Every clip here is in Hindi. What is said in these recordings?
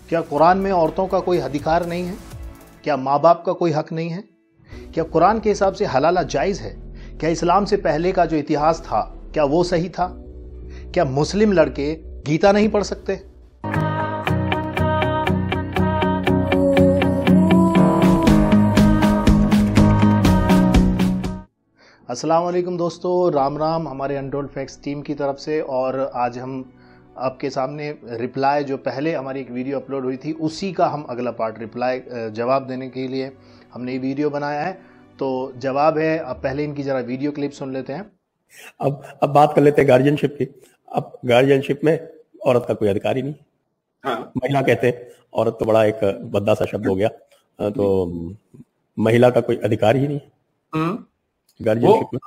क्या कुरान में औरतों का कोई अधिकार नहीं है? क्या माँ बाप का कोई हक नहीं है? क्या कुरान के हिसाब से हलाला जायज़ है? क्या इस्लाम से पहले का जो इतिहास था क्या वो सही था? क्या मुस्लिम लड़के गीता नहीं पढ़ सकते? अस्सलाम वालेकुम दोस्तों, राम राम हमारे अनटोल्ड फैक्ट्स टीम की तरफ से। और आज हम आपके सामने रिप्लाई, जो पहले हमारी एक वीडियो अपलोड हुई थी उसी का हम अगला पार्ट रिप्लाई जवाब देने के लिए हमने ये वीडियो बनाया है। तो जवाब है, अब पहले इनकी जरा वीडियो क्लिप सुन लेते हैं। अब बात कर लेते हैं गार्जियनशिप की। अब गार्जियनशिप में औरत का कोई अधिकार ही नहीं। हाँ। महिला कहते हैं, औरत तो बड़ा एक भद्दा सा शब्द हो गया, तो महिला का कोई अधिकार ही नहीं गार्जियनशिप में।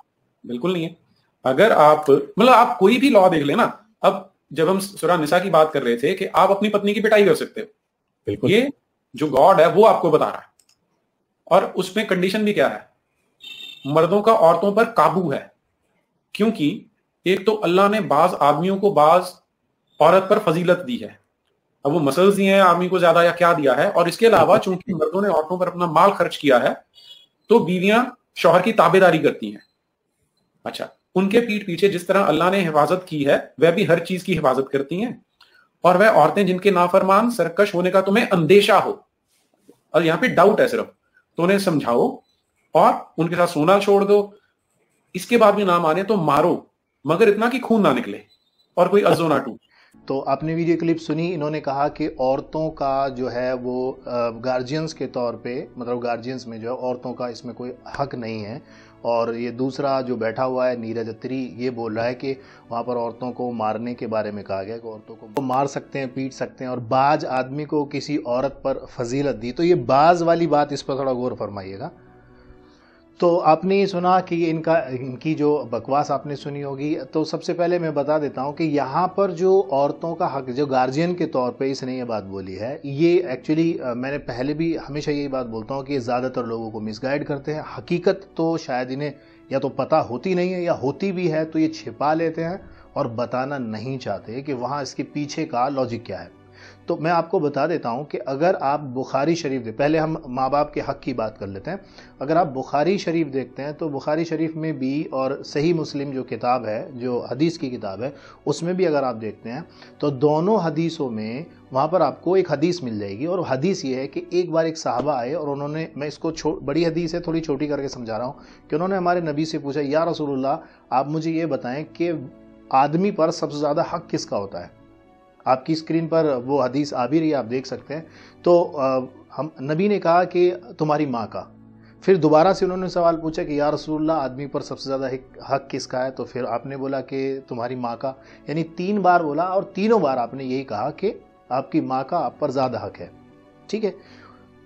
बिल्कुल नहीं है। अगर आप मतलब आप कोई भी लॉ देख लेना, अब जब हम सूरह निसा की बात कर रहे थे कि आप अपनी पत्नी की पिटाई कर सकते हो, बिल्कुल, ये जो गॉड है वो आपको बता रहा है। और उसमें कंडीशन भी क्या है, मर्दों का औरतों पर काबू है। क्योंकि एक तो अल्लाह ने बाज आदमियों को बाज औरत पर फजीलत दी है, अब वो मसल्स दिए हैं आदमी को ज्यादा या क्या दिया है। और इसके अलावा चूंकि मर्दों ने औरतों पर अपना माल खर्च किया है, तो बीवियां शौहर की ताबेदारी करती हैं। अच्छा, उनके पीठ पीछे जिस तरह अल्लाह ने हिफाजत की है, वह भी हर चीज की हिफाजत करती हैं। और वह औरतें जिनके नाफरमान सरकश होने का तुम्हें अंदेशा हो, और यहां पे डाउट है सिर्फ, तो उन्हें समझाओ और उनके साथ सोना छोड़ दो। इसके बाद भी ना माने तो मारो, मगर इतना कि खून ना निकले और कोई अज़ो ना टूटे। तो आपने वीडियो क्लिप सुनी। इन्होंने कहा कि औरतों का जो है वो गार्जियंस के तौर पे, मतलब गार्जियंस में जो है औरतों का इसमें कोई हक नहीं है। और ये दूसरा जो बैठा हुआ है नीरज अत्री, ये बोल रहा है कि वहाँ पर औरतों को मारने के बारे में कहा गया कि औरतों को मार सकते हैं, पीट सकते हैं, और बाज आदमी को किसी औरत पर फजीलत दी। तो ये बाज वाली बात, इस पर थोड़ा गौर फरमाइएगा। तो आपने ये सुना कि इनकी जो बकवास आपने सुनी होगी। तो सबसे पहले मैं बता देता हूँ कि यहाँ पर जो औरतों का हक, जो गार्जियन के तौर पे इसने ये बात बोली है, ये एक्चुअली मैंने पहले भी हमेशा यही बात बोलता हूँ कि ये ज़्यादातर लोगों को मिसगाइड करते हैं। हकीकत तो शायद इन्हें या तो पता होती नहीं है, या होती भी है तो ये छिपा लेते हैं और बताना नहीं चाहते कि वहाँ इसके पीछे का लॉजिक क्या है। तो मैं आपको बता देता हूं कि अगर आप बुखारी शरीफ पहले हम माँ बाप के हक की बात कर लेते हैं। अगर आप बुखारी शरीफ देखते हैं तो बुखारी शरीफ में भी, और सही मुस्लिम जो किताब है, जो हदीस की किताब है, उसमें भी अगर आप देखते हैं तो दोनों हदीसों में वहाँ पर आपको एक हदीस मिल जाएगी। और हदीस ये है कि एक बार एक साहबा आए और उन्होंने, मैं इसको बड़ी हदीस है, थोड़ी छोटी करके समझा रहा हूँ, कि उन्होंने हमारे नबी से पूछा, या रसूलुल्लाह, आप मुझे ये बताएं कि आदमी पर सबसे ज़्यादा हक किसका होता है। आपकी स्क्रीन पर वो हदीस आ भी रही है, आप देख सकते हैं। तो हम नबी ने कहा कि तुम्हारी माँ का। फिर दोबारा से उन्होंने सवाल पूछा कि या रसूलल्लाह, आदमी पर सबसे ज़्यादा हक किसका है। तो फिर आपने बोला कि तुम्हारी माँ का। यानी 3 बार बोला, और तीनों बार आपने यही कहा कि आपकी माँ का आप पर ज़्यादा हक है। ठीक है।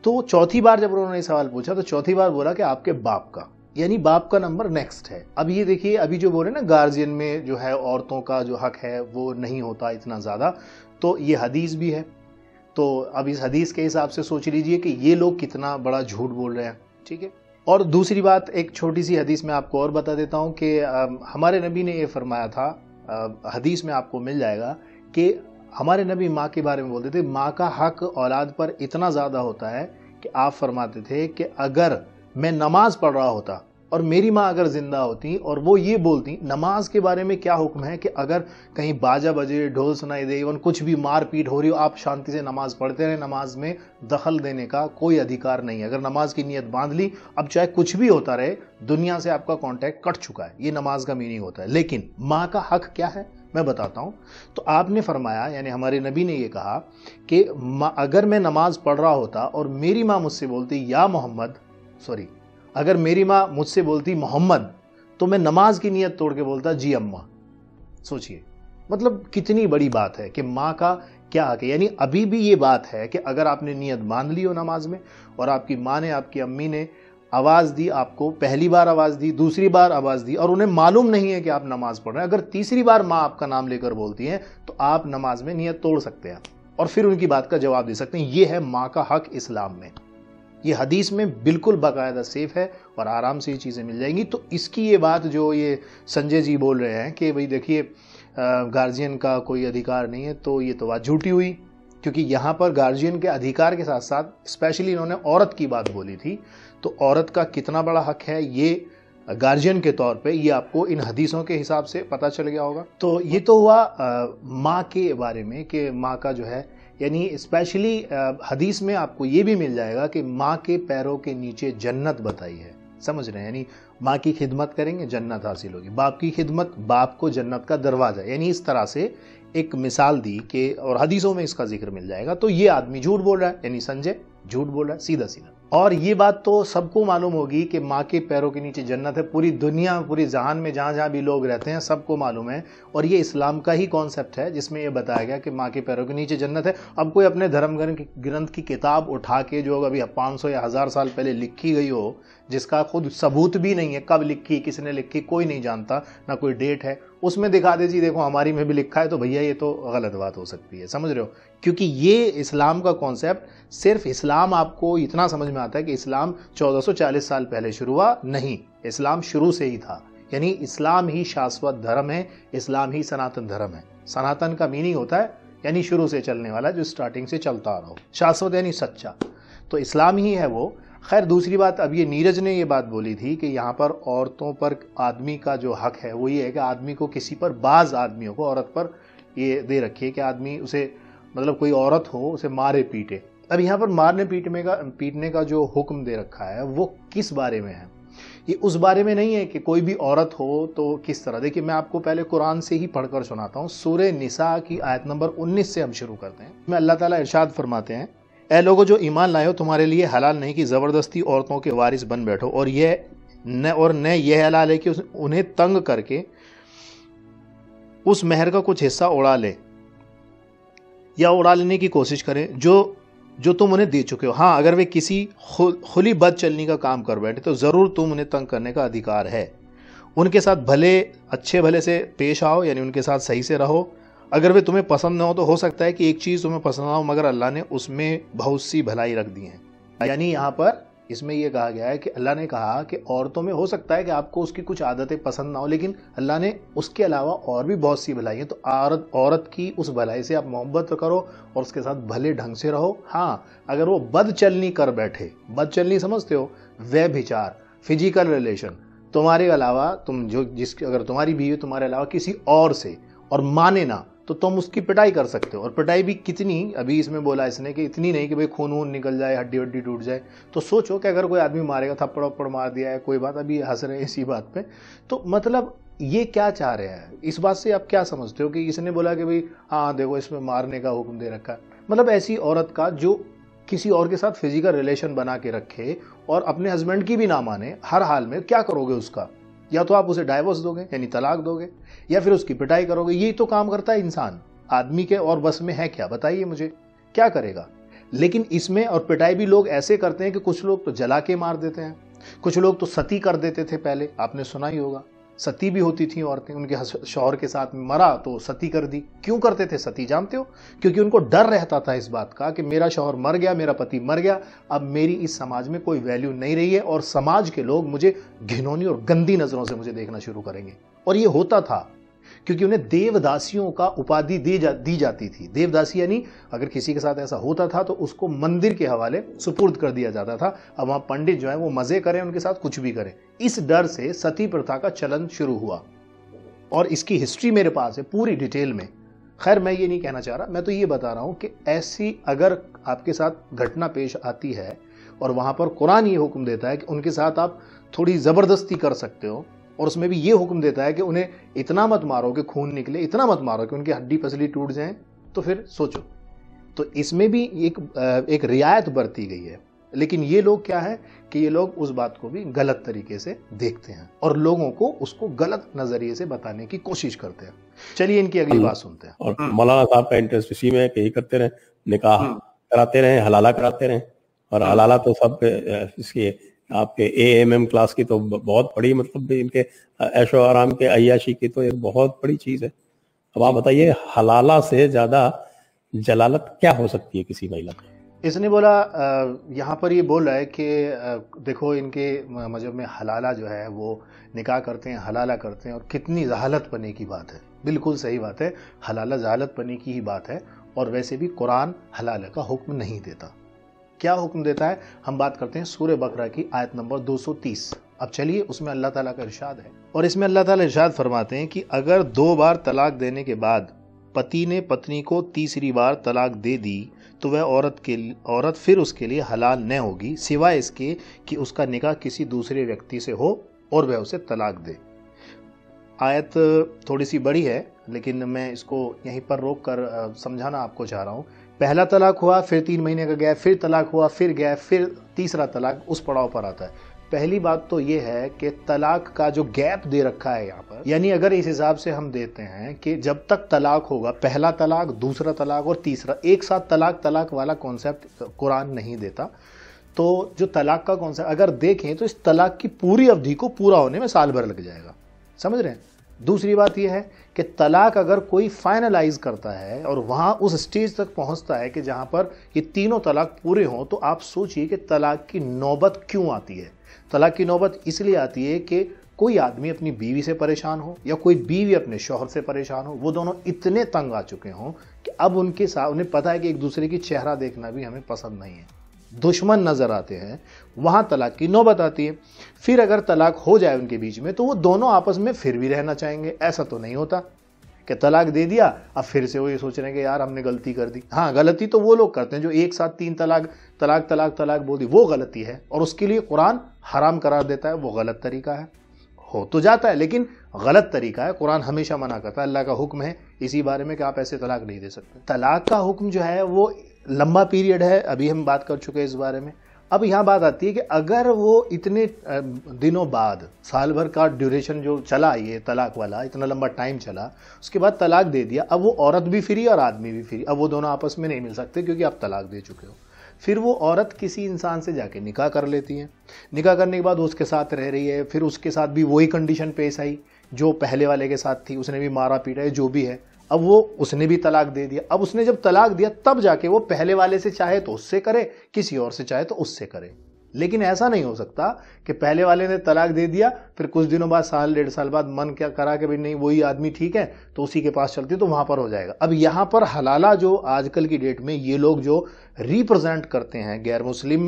तो चौथी बार जब उन्होंने सवाल पूछा तो चौथी बार बोला कि आपके बाप का, यानी बाप का नंबर नेक्स्ट है। अब ये देखिए, अभी जो बोल रहे हैं ना गार्जियन में जो है औरतों का जो हक है वो नहीं होता इतना ज़्यादा, तो ये हदीस भी है। तो अब इस हदीस के हिसाब से सोच लीजिए कि ये लोग कितना बड़ा झूठ बोल रहे हैं। ठीक है। और दूसरी बात, एक छोटी सी हदीस में आपको और बता देता हूँ कि हमारे नबी ने ये फरमाया था, हदीस में आपको मिल जाएगा कि हमारे नबी माँ के बारे में बोलते थे, माँ का हक औलाद पर इतना ज़्यादा होता है कि आप फरमाते थे कि अगर मैं नमाज पढ़ रहा होता और मेरी माँ अगर जिंदा होती और वो ये बोलती, नमाज के बारे में क्या हुक्म है कि अगर कहीं बाजा बजे, ढोल सुनाई दे, इवन कुछ भी मारपीट हो रही हो, आप शांति से नमाज पढ़ते रहे, नमाज में दखल देने का कोई अधिकार नहीं है। अगर नमाज की नीयत बांध ली, अब चाहे कुछ भी होता रहे, दुनिया से आपका कॉन्टैक्ट कट चुका है, ये नमाज का मीनिंग होता है। लेकिन माँ का हक क्या है मैं बताता हूं। तो आपने फरमाया, यानी हमारे नबी ने ये कहा कि अगर मैं नमाज पढ़ रहा होता और मेरी माँ मुझसे बोलती या मोहम्मद, सॉरी, अगर मेरी माँ मुझसे बोलती मोहम्मद, तो मैं नमाज की नीयत तोड़ के बोलता जी अम्मा। सोचिए, मतलब कितनी बड़ी बात है कि माँ का क्या हक है। यानी अभी भी ये बात है कि अगर आपने नीयत बांध ली हो नमाज में, और आपकी माँ ने, आपकी अम्मी ने आवाज़ दी आपको, पहली बार आवाज़ दी, दूसरी बार आवाज़ दी, और उन्हें मालूम नहीं है कि आप नमाज पढ़ रहे हैं, अगर तीसरी बार माँ आपका नाम लेकर बोलती हैं, तो आप नमाज में नीयत तोड़ सकते हैं और फिर उनकी बात का जवाब दे सकते हैं। ये है माँ का हक इस्लाम में। ये हदीस में बिल्कुल बाकायदा सेफ है और आराम से ये चीज़ें मिल जाएंगी। तो इसकी ये बात जो ये संजय जी बोल रहे हैं कि भाई देखिए गार्जियन का कोई अधिकार नहीं है, तो ये तो बात झूठी हुई। क्योंकि यहाँ पर गार्जियन के अधिकार के साथ साथ स्पेशली इन्होंने औरत की बात बोली थी, तो औरत का कितना बड़ा हक है ये गार्जियन के तौर पे ये आपको इन हदीसों के हिसाब से पता चल गया होगा। तो ये तो हुआ माँ के बारे में कि माँ का जो है, यानी स्पेशली हदीस में आपको ये भी मिल जाएगा कि माँ के पैरों के नीचे जन्नत बताई है, समझ रहे हैं, यानी माँ की खिदमत करेंगे जन्नत हासिल होगी, बाप की खिदमत बाप को जन्नत का दरवाजा, यानी इस तरह से एक मिसाल दी कि, और हदीसों में इसका जिक्र मिल जाएगा। तो ये आदमी झूठ बोल रहा है, यानी संजय झूठ बोल रहा है सीधा सीधा। और ये बात तो सबको मालूम होगी कि माँ के पैरों के नीचे जन्नत है, पूरी दुनिया पूरी जहान में जहाँ जहाँ भी लोग रहते हैं सबको मालूम है। और ये इस्लाम का ही कॉन्सेप्ट है जिसमें ये बताया गया कि माँ के पैरों के नीचे जन्नत है। अब कोई अपने धर्म ग्रंथ की किताब उठा के जो अभी 500 या 1000 साल पहले लिखी गई हो, जिसका खुद सबूत भी नहीं है, कब लिखी, किसने लिखी, कोई नहीं जानता, ना कोई डेट है, उसमें दिखा दे जी देखो हमारी में भी लिखा है, तो भैया ये तो गलत बात हो सकती है, समझ रहे हो। क्योंकि ये इस्लाम का कॉन्सेप्ट, सिर्फ इस्लाम आपको इतना समझ में आता है कि इस्लाम 1440 साल पहले शुरू हुआ, नहीं, इस्लाम शुरू से ही था। यानी इस्लाम ही शाश्वत धर्म है, इस्लाम ही सनातन धर्म है। सनातन का मीनिंग होता है यानी शुरू से चलने वाला, जो स्टार्टिंग से चलता आ रहा हो, शाश्वत यानी सच्चा, तो इस्लाम ही है वो। खैर दूसरी बात, अब ये नीरज ने ये बात बोली थी कि यहाँ पर औरतों पर आदमी का जो हक है वो ये है कि आदमी को किसी पर, बाज आदमियों को औरत पर ये दे रखी है कि आदमी उसे, मतलब कोई औरत हो उसे मारे पीटे। अब यहाँ पर मारने पीटने का जो हुक्म दे रखा है वो किस बारे में है? ये उस बारे में नहीं है कि कोई भी औरत हो तो किस तरह। देखिए मैं आपको पहले कुरान से ही पढ़कर सुनाता हूँ। सूरह निसा की आयत नंबर 19 से हम शुरू करते हैं। मैं अल्लाह ताला इरशाद फरमाते हैं, ऐ लोगों जो ईमान लाए हो, तुम्हारे लिए हलाल नहीं कि ज़बरदस्ती औरतों के वारिस बन बैठो, और न यह हलाल है कि उन्हें तंग करके उस मेहर का कुछ हिस्सा उड़ा ले या उड़ा लेने की कोशिश करें जो तुम उन्हें दे चुके हो। हाँ, अगर वे किसी खुली बद चलनी का काम कर बैठे तो ज़रूर तुम उन्हें तंग करने का अधिकार है। उनके साथ भले अच्छे भले से पेश आओ, यानी उनके साथ सही से रहो। अगर वे तुम्हें पसंद न हो तो हो सकता है कि एक चीज़ तुम्हें पसंद ना हो, मगर अल्लाह ने उसमें बहुत सी भलाई रख दी है। यानी यहाँ पर इसमें यह कहा गया है कि अल्लाह ने कहा कि औरतों में हो सकता है कि आपको उसकी कुछ आदतें पसंद ना हो, लेकिन अल्लाह ने उसके अलावा और भी बहुत सी भलाई है। तो औरत की उस भलाई से आप मोहब्बत करो और उसके साथ भले ढंग से रहो। हाँ, अगर वो बदचलनी कर बैठे, बदचलनी समझते हो, व्यभिचार, फिजिकल रिलेशन तुम्हारे अलावा, अगर तुम्हारी बीवी तुम्हारे अलावा किसी और से और माने ना, तो तुम उसकी पिटाई कर सकते हो। और पिटाई भी कितनी, अभी इसमें बोला इसने कि इतनी नहीं कि भाई खून वून निकल जाए, हड्डी वड्डी टूट जाए। तो सोचो कि अगर कोई आदमी मारेगा, थप्पड़ वप्पड़ मार दिया है, कोई बात, अभी हंस रहे हैं इसी बात पे, तो मतलब ये क्या चाह रहे हैं? इस बात से आप क्या समझते हो कि इसने बोला कि भाई हाँ देखो इसमें मारने का हुक्म दे रखा है, मतलब ऐसी औरत का जो किसी और के साथ फिजिकल रिलेशन बना के रखे और अपने हस्बैंड की भी ना माने हर हाल में, क्या करोगे उसका? या तो आप उसे डाइवोर्स दोगे यानी तलाक दोगे, या फिर उसकी पिटाई करोगे। यही तो काम करता है इंसान। आदमी के और बस में है क्या, बताइए मुझे, क्या करेगा? लेकिन इसमें और पिटाई भी लोग ऐसे करते हैं कि कुछ लोग तो जला के मार देते हैं, कुछ लोग तो सती कर देते थे। पहले आपने सुना ही होगा, सती भी होती थी औरतें, उनके शौहर के साथ मरा तो सती कर दी। क्यों करते थे सती, जानते हो? क्योंकि उनको डर रहता था इस बात का कि मेरा शौहर मर गया, मेरा पति मर गया, अब मेरी इस समाज में कोई वैल्यू नहीं रही है और समाज के लोग मुझे घिनौनी और गंदी नजरों से मुझे देखना शुरू करेंगे। और ये होता था क्योंकि उन्हें देवदासियों का उपाधि दी जाती थी। देवदासी यानी अगर किसी के साथ ऐसा होता था तो उसको मंदिर के हवाले सुपुर्द कर दिया जाता था। अब वहां पंडित जो है वो मजे करें, उनके साथ कुछ भी करें। इस डर से सती प्रथा का चलन शुरू हुआ और इसकी हिस्ट्री मेरे पास है पूरी डिटेल में। खैर मैं ये नहीं कहना चाह रहा, मैं तो ये बता रहा हूं कि ऐसी अगर आपके साथ घटना पेश आती है और वहां पर कुरान ये हुक्म देता है कि उनके साथ आप थोड़ी जबरदस्ती कर सकते हो, और उसमें भी ये हुक्म देता है कि उन्हें इतना मत मारो कि खून निकले, इतना मत मारो कि उनकी हड्डी पसली टूट जाए, तो फिर सोचो। तो इसमें भी एक रियायत बरती गई है। लेकिन ये लोग क्या है कि ये लोग उस बात को भी गलत तरीके से देखते हैं और लोगों को उसको गलत नजरिए से बताने की कोशिश करते हैं। चलिए इनकी अगली बात सुनते हैं। और मौलाना साहब का इंटरेस्ट इसी में कि करते रहे, निकाह कराते रहे, हलाला कराते रहे। और हलाला तो सब इसके आपके AMM क्लास की तो बहुत बड़ी, मतलब इनके ऐशो आराम के अय्याशी की तो एक बहुत बड़ी चीज है। अब आप बताइए, हलाला से ज्यादा जलालत क्या हो सकती है किसी महिला की? इसने बोला, यहाँ पर ये बोल रहा है कि देखो इनके मजहब में हलाला जो है वो निकाह करते हैं, हलाला करते हैं, और कितनी जहालत पने की बात है। बिल्कुल सही बात है, हलाला जहालत पने की ही बात है। और वैसे भी कुरान हलाल का हुक्म नहीं देता। क्या हुक्म देता है? हम बात करते हैं सूरह बकरा की आयत नंबर 230। अब चलिए उसमें अल्लाह ताला का इरशाद है, और इसमें अल्लाह ताला इरशाद फरमाते हैं कि अगर 2 बार तलाक देने के बाद पति ने पत्नी को तीसरी बार तलाक दे दी तो वह औरत फिर उसके लिए हलाल न होगी, सिवाय इसके कि उसका निकाह किसी दूसरे व्यक्ति से हो और वह उसे तलाक दे। आयत थोड़ी सी बड़ी है, लेकिन मैं इसको यहीं पर रोक कर समझाना आपको चाह रहा हूँ। पहला तलाक हुआ, फिर 3 महीने का गैप, फिर तलाक हुआ, फिर गैप, फिर तीसरा तलाक उस पड़ाव पर आता है। पहली बात तो ये है कि तलाक का जो गैप दे रखा है यहाँ पर, यानी अगर इस हिसाब से हम देते हैं कि जब तक तलाक होगा, पहला तलाक, दूसरा तलाक और तीसरा, एक साथ तलाक वाला कॉन्सेप्ट कुरान नहीं देता। तो जो तलाक का कॉन्सेप्ट अगर देखें तो इस तलाक की पूरी अवधि को पूरा होने में साल भर लग जाएगा, समझ रहे हैं। दूसरी बात यह है कि तलाक अगर कोई फाइनलाइज करता है और वहां उस स्टेज तक पहुंचता है कि जहां पर ये तीनों तलाक पूरे हों, तो आप सोचिए कि तलाक की नौबत क्यों आती है। तलाक की नौबत इसलिए आती है कि कोई आदमी अपनी बीवी से परेशान हो या कोई बीवी अपने शौहर से परेशान हो, वो दोनों इतने तंग आ चुके हों कि अब उनके साथ उन्हें पता है कि एक दूसरे की चेहरा देखना भी हमें पसंद नहीं है, दुश्मन नजर आते हैं, वहां तलाक की नौबत आती है। फिर अगर तलाक हो जाए उनके बीच में तो वो दोनों आपस में फिर भी रहना चाहेंगे। ऐसा तो नहीं होता कि तलाक दे दिया अब फिर से वो ये सोच रहे हैं कि यार हमने गलती कर दी। हाँ, गलती तो वो लोग करते हैं जो एक साथ 3 तलाक बोल दी, वो गलती है और उसके लिए कुरान हराम करार देता है। वो गलत तरीका है, हो तो जाता है लेकिन गलत तरीका है। कुरान हमेशा मना करता है, अल्लाह का हुक्म है इसी बारे में कि आप ऐसे तलाक नहीं दे सकते। तलाक का हुक्म जो है वो लंबा पीरियड है, अभी हम बात कर चुके हैं इस बारे में। अब यहाँ बात आती है कि अगर वो इतने दिनों बाद, साल भर का ड्यूरेशन जो चला, ये तलाक वाला इतना लंबा टाइम चला, उसके बाद तलाक दे दिया, अब वो औरत भी फ्री और आदमी भी फ्री, अब वो दोनों आपस में नहीं मिल सकते क्योंकि आप तलाक दे चुके हो। फिर वो औरत किसी इंसान से जाके निकाह कर लेती है, निकाह करने के बाद उसके साथ रह रही है, फिर उसके साथ भी वही कंडीशन पेश आई जो पहले वाले के साथ थी, उसने भी मारा पीटा है जो भी है, अब वो उसने भी तलाक दे दिया। अब उसने जब तलाक दिया तब जाके वो पहले वाले से चाहे तो उससे करे, किसी और से चाहे तो उससे करे। लेकिन ऐसा नहीं हो सकता कि पहले वाले ने तलाक दे दिया, फिर कुछ दिनों बाद, साल 1.5 साल बाद मन क्या करा कि भाई नहीं वही आदमी ठीक है तो उसी के पास चलती, तो वहां पर हो जाएगा। अब यहां पर हलाला जो आजकल की डेट में ये लोग जो रिप्रेजेंट करते हैं गैर मुस्लिम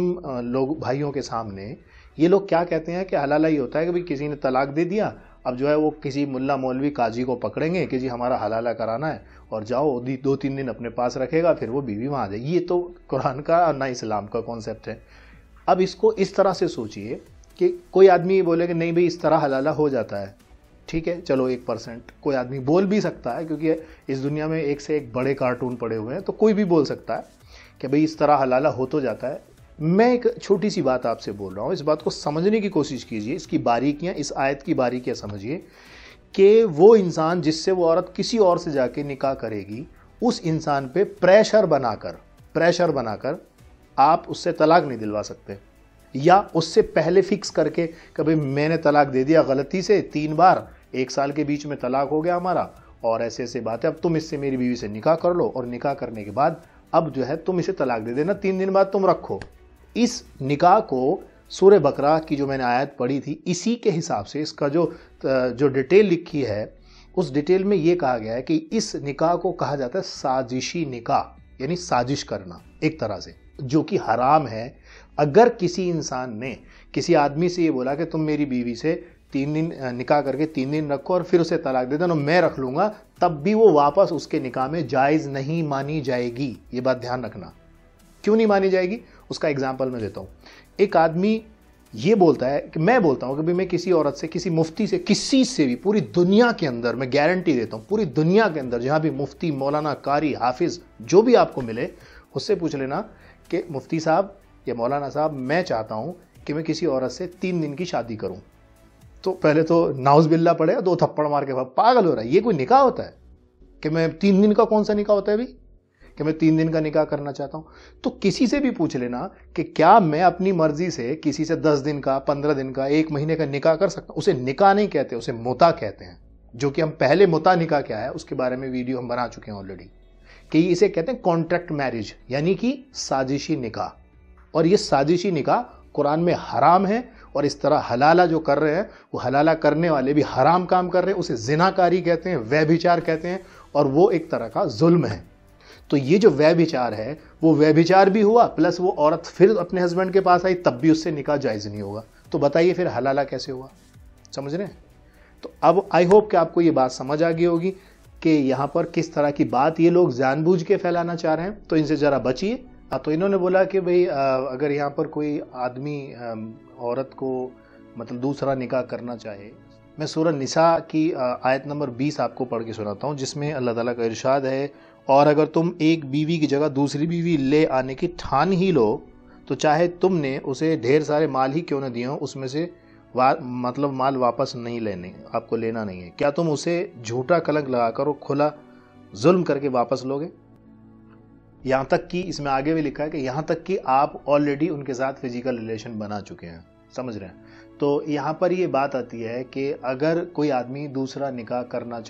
लोग भाइयों के सामने, ये लोग क्या कहते हैं कि हलाला ये होता है कि भाई किसी ने तलाक दे दिया, अब जो है वो किसी मुल्ला मौलवी काजी को पकड़ेंगे कि जी हमारा हलाला कराना है, और जाओ 2-3 दिन अपने पास रखेगा, फिर वो बीवी वहां आ जाएगी। ये तो कुरान का ना इस्लाम का कॉन्सेप्ट है। अब इसको इस तरह से सोचिए कि कोई आदमी बोले कि नहीं भाई इस तरह हलाला हो जाता है, ठीक है, चलो 1% कोई आदमी बोल भी सकता है, क्योंकि इस दुनिया में एक से एक बड़े कार्टून पड़े हुए हैं, तो कोई भी बोल सकता है कि भाई इस तरह हलाला हो तो जाता है। मैं एक छोटी सी बात आपसे बोल रहा हूं, इस बात को समझने की कोशिश कीजिए, इसकी बारीकियां, इस आयत की बारीकियां समझिए कि वो इंसान जिससे वो औरत किसी और से जाके निकाह करेगी, उस इंसान पे प्रेशर बनाकर आप उससे तलाक नहीं दिलवा सकते, या उससे पहले फिक्स करके कभी मैंने तलाक दे दिया गलती से 3 बार, 1 साल के बीच में तलाक हो गया हमारा, और ऐसे ऐसे बात है, अब तुम इससे मेरी बीवी से निकाह कर लो, और निकाह करने के बाद अब जो है तुम इसे तलाक दे देना, 3 दिन बाद तुम रखो। इस निकाह को सूरह बकरा की जो मैंने आयत पढ़ी थी, इसी के हिसाब से इसका जो डिटेल लिखी है, उस डिटेल में यह कहा गया है कि इस निकाह को कहा जाता है साजिशी निकाह, यानी साजिश करना एक तरह से, जो कि हराम है। अगर किसी इंसान ने किसी आदमी से ये बोला कि तुम मेरी बीवी से 3 दिन निकाह करके 3 दिन रखो और फिर उसे तलाक दे देना, मैं रख लूंगा, तब भी वो वापस उसके निकाह में जायज नहीं मानी जाएगी। ये बात ध्यान रखना। क्यों नहीं मानी जाएगी? उसका एग्जाम्पल मैं देता हूं। एक आदमी ये बोलता है कि मैं बोलता हूं कि मैं किसी औरत से, किसी मुफ्ती से, किसी से भी पूरी दुनिया के अंदर, मैं गारंटी देता हूं पूरी दुनिया के अंदर जहां भी मुफ्ती, मौलाना, कारी, हाफिज जो भी आपको मिले, उससे पूछ लेना कि मुफ्ती साहब या मौलाना साहब, मैं चाहता हूं कि मैं किसी औरत से 3 दिन की शादी करूं, तो पहले तो नाउज बिल्ला पड़ेगा, 2 थप्पड़ मार के पागल हो रहा है, ये कोई निकाह होता है कि मैं 3 दिन का, कौन सा निकाह होता है भाई कि मैं 3 दिन का निकाह करना चाहता हूं? तो किसी से भी पूछ लेना कि क्या मैं अपनी मर्जी से किसी से 10 दिन का, 15 दिन का, 1 महीने का निकाह कर सकता हूं? उसे निकाह नहीं कहते, उसे मुता कहते हैं, जो कि हम पहले मुता निकाह क्या है उसके बारे में वीडियो हम बना चुके हैं ऑलरेडी, कि इसे कहते हैं कॉन्ट्रैक्ट मैरिज, यानी कि साजिशी निकाह। और ये साजिशी निकाह कुरान में हराम है, और इस तरह हलाला जो कर रहे हैं, वो हलाला करने वाले भी हराम काम कर रहे हैं, उसे जिनाकारी कहते हैं, व्यभिचार कहते हैं, और वो एक तरह का जुल्म है। तो ये जो व्यभिचार है वो व्यभिचार भी हुआ, प्लस वो औरत फिर अपने हस्बैंड के पास आई, तब भी उससे निकाह जायज़ नहीं होगा। तो बताइए फिर हलाला कैसे हुआ? समझ रहे हैं? तो अब आई होप कि आपको ये बात समझ आ गई होगी कि यहाँ पर किस तरह की बात ये लोग जानबूझ के फैलाना चाह रहे हैं, तो इनसे ज़रा बचिए। तो इन्होंने बोला कि भाई अगर यहाँ पर कोई आदमी औरत को मतलब दूसरा निकाह करना चाहे, मैं सूरह निसा की आयत नंबर 20 आपको पढ़ के सुनाता हूँ, जिसमें अल्लाह ताला का इरशाद है, और अगर तुम एक बीवी की जगह दूसरी बीवी ले आने की ठान ही लो, तो चाहे तुमने उसे ढेर सारे माल ही क्यों न दिए हो, उसमें से मतलब माल वापस नहीं लेने, आपको लेना नहीं है। क्या तुम उसे झूठा कलंक लगाकर और खुला जुल्म करके वापस लोगे? यहाँ तक कि इसमें आगे भी लिखा है कि यहाँ तक कि आप ऑलरेडी उनके साथ फिजिकल रिलेशन बना चुके हैं। समझ रहे हैं? तो यहाँ पर ये बात आती है कि अगर कोई आदमी दूसरा निकाह करना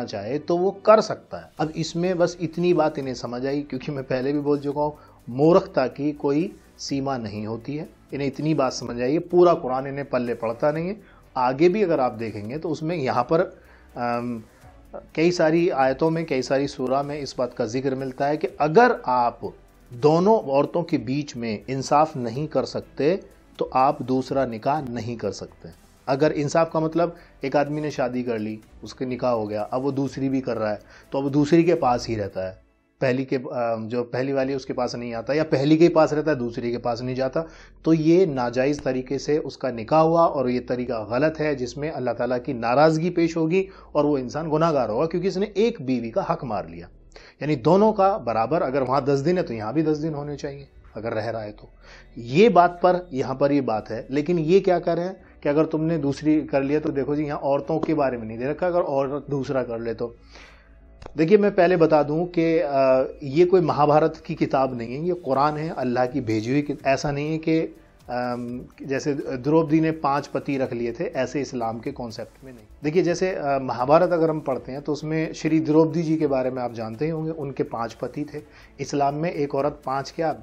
चाहे तो वो कर सकता है। अब इसमें बस इतनी बात इन्हें समझ आई, क्योंकि मैं पहले भी बोल चुका हूँ, मूर्खता की कोई सीमा नहीं होती है। इन्हें इतनी बात समझ आई है। पूरा कुरान इन्हें पल्ले पड़ता नहीं है। आगे भी अगर आप देखेंगे तो उसमें यहाँ पर कई सारी आयतों में, कई सारी सूरा में इस बात का जिक्र मिलता है कि अगर आप दोनों औरतों के बीच में इंसाफ नहीं कर सकते तो आप दूसरा निकाह नहीं कर सकते। अगर इंसाफ का मतलब एक आदमी ने शादी कर ली, उसके निकाह हो गया, अब वो दूसरी भी कर रहा है, तो अब दूसरी के पास ही रहता है, पहली के जो पहली वाली उसके पास नहीं आता, या पहली के पास रहता है दूसरी के पास नहीं जाता, तो ये नाजायज़ तरीके से उसका निकाह हुआ और ये तरीका गलत है, जिसमें अल्लाह ताला की नाराज़गी पेश होगी और वो इंसान गुनाहगार होगा, क्योंकि इसने एक बीवी का हक मार लिया। यानी दोनों का बराबर, अगर वहाँ 10 दिन है तो यहाँ भी 10 दिन होने चाहिए अगर रह रहा है तो। ये बात पर यहाँ पर ये बात है। लेकिन ये क्या कर रहे हैं कि अगर तुमने दूसरी कर लिया तो देखो जी, यहाँ औरतों के बारे में नहीं दे रखा, अगर औरत दूसरा कर ले तो। देखिए, मैं पहले बता दूं कि ये कोई महाभारत की किताब नहीं है, ये कुरान है, अल्लाह की भेजी हुई। ऐसा नहीं है कि जैसे द्रौपदी ने 5 पति रख लिए थे, ऐसे इस्लाम के कॉन्सेप्ट में नहीं। देखिए, जैसे महाभारत अगर हम पढ़ते हैं तो उसमें श्री द्रौपदी जी के बारे में आप जानते ही होंगे, उनके 5 पति थे। इस्लाम में एक औरत 5 क्या,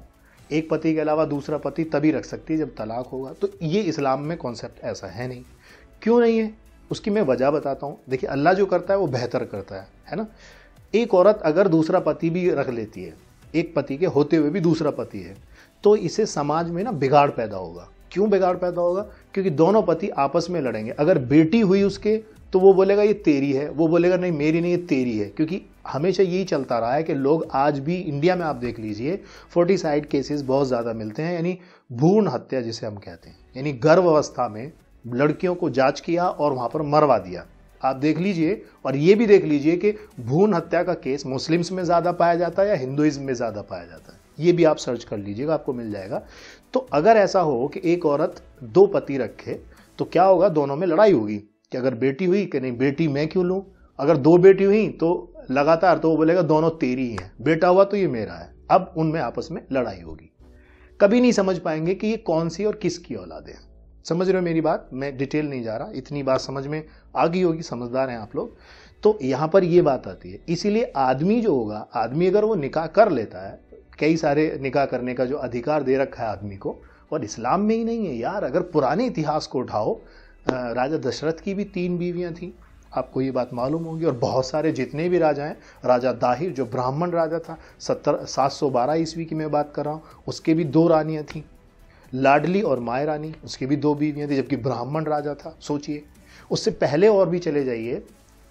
एक पति के अलावा दूसरा पति तभी रख सकती है जब तलाक होगा। तो ये इस्लाम में कॉन्सेप्ट ऐसा है नहीं। क्यों नहीं है, उसकी मैं वजह बताता हूँ। देखिए, अल्लाह जो करता है वो बेहतर करता है ना। एक औरत अगर दूसरा पति भी रख लेती है, एक पति के होते हुए भी दूसरा पति है, तो इसे समाज में ना बिगाड़ पैदा होगा। क्यों बिगाड़ पैदा होगा? क्योंकि दोनों पति आपस में लड़ेंगे। अगर बेटी हुई उसके तो वो बोलेगा ये तेरी है, वो बोलेगा नहीं मेरी नहीं, ये तेरी है। क्योंकि हमेशा यही चलता रहा है कि लोग आज भी इंडिया में आप देख लीजिए, फोर्टिसाइड केसेस बहुत ज़्यादा मिलते हैं, यानी भ्रूण हत्या जिसे हम कहते हैं, यानी गर्भ अवस्था में लड़कियों को जांच किया और वहाँ पर मरवा दिया। आप देख लीजिए, और ये भी देख लीजिए कि भ्रूण हत्या का केस मुस्लिम्स में ज़्यादा पाया जाता है या हिंदुइज्म में ज़्यादा पाया जाता है। ये भी आप सर्च कर लीजिएगा, आपको मिल जाएगा। तो अगर ऐसा हो कि एक औरत 2 पति रखे तो क्या होगा, दोनों में लड़ाई होगी कि अगर बेटी हुई कि नहीं बेटी मैं क्यों लूँ। अगर 2 बेटी हुई तो लगातार तो वो बोलेगा दोनों तेरी ही हैं, बेटा हुआ तो ये मेरा है। अब उनमें आपस में लड़ाई होगी। कभी नहीं समझ पाएंगे कि ये कौन सी और किसकी औलाद है। समझ रहे हो मेरी बात? मैं डिटेल नहीं जा रहा, इतनी बात समझ में आ गई होगी, समझदार हैं आप लोग। तो यहाँ पर ये बात आती है। इसीलिए आदमी जो होगा, आदमी अगर वो निकाह कर लेता है, कई सारे निकाह करने का जो अधिकार दे रखा है आदमी को, और इस्लाम में ही नहीं है यार। अगर पुराने इतिहास को उठाओ, राजा दशरथ की भी 3 बीवियां थी, आपको ये बात मालूम होगी। और बहुत सारे जितने भी राजा हैं, राजा दाहिर जो ब्राह्मण राजा था, 712 ईस्वी की मैं बात कर रहा हूँ, उसके भी 2 रानियाँ थीं। लाडली और माय रानी, उसकी भी 2 बीवियाँ थी, जबकि ब्राह्मण राजा था। सोचिए, उससे पहले और भी चले जाइए,